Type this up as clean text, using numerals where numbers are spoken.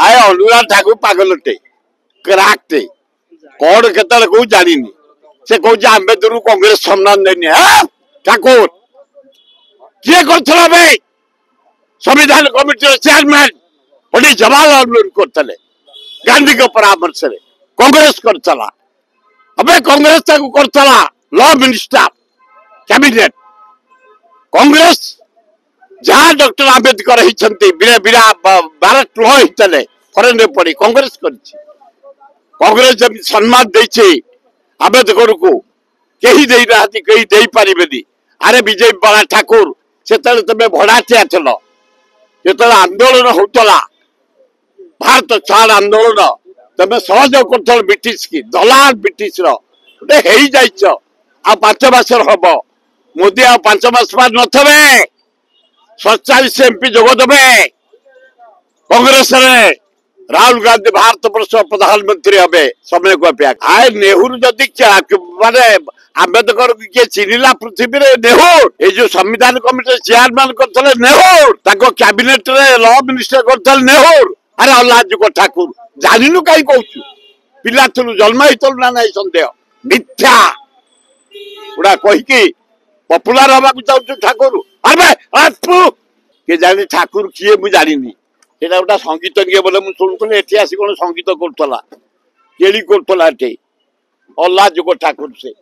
आए अनुराग ठाकुर पागलटे क्राकटे कौन केतले को जानी से कौन आंबेडकर कांग्रेस सम्मान देनी ठाकुर किए करथला बे संविधान कमिटी चेयरमैन पंडित जवाहरलाल नेहरू करथले गांधी के परामर्श रे कांग्रेस करथला अबे कांग्रेस ताको करथला लॉ मिनिस्टर कैबिनेट कांग्रेस जहाँ डॉक्टर आंबेडकर होती बिना बिना भारत लॉ होते फरेन में पड़ी कांग्रेस कांग्रेस जब सम्मान देछि आंबेडकर को कहीं दे ना कहीं दे पारिबेनी अरे विजय बड़ा ठाकुर से तबे भड़ाटिया थल जो आंदोलन होतला भारत छाड़ आंदोलन तबे सहयोग कर ब्रिटिश की दलाल ब्रिटिश रे हेई जाइछ आ 5 मास हम मोदी आ 5 मास बाद नथबे 47 एमपी जोगदेवे कांग्रेस रे राहुल गांधी भारत वर्ष प्रधानमंत्री हे समय को अपेक्षा आए नेहरू जदि माने आंबेडकर किए चिन्हला पृथ्वी रे नेहरू ये जो संविधान कमिटी चेयरमैन करथले नेहरू ताको कैबिनेट रे लॉ मिनिस्टर करथले नेहरू अरे अल्लाह को ठाकुर जानिनु काई कहू पिला थलु जन्म हितल ना नहीं संदेह मिथ्या उड़ा कहि कि पॉपुलर हवा को चाहू ठाकुर अरे आपु के जाने ठाकुर किए मु जानिनी एटा गोटा संगीत निये बोले मु सुनुतले एठी आसी कोन संगीत करतला केली करतला एठी अल्लाह जो ठाकुर से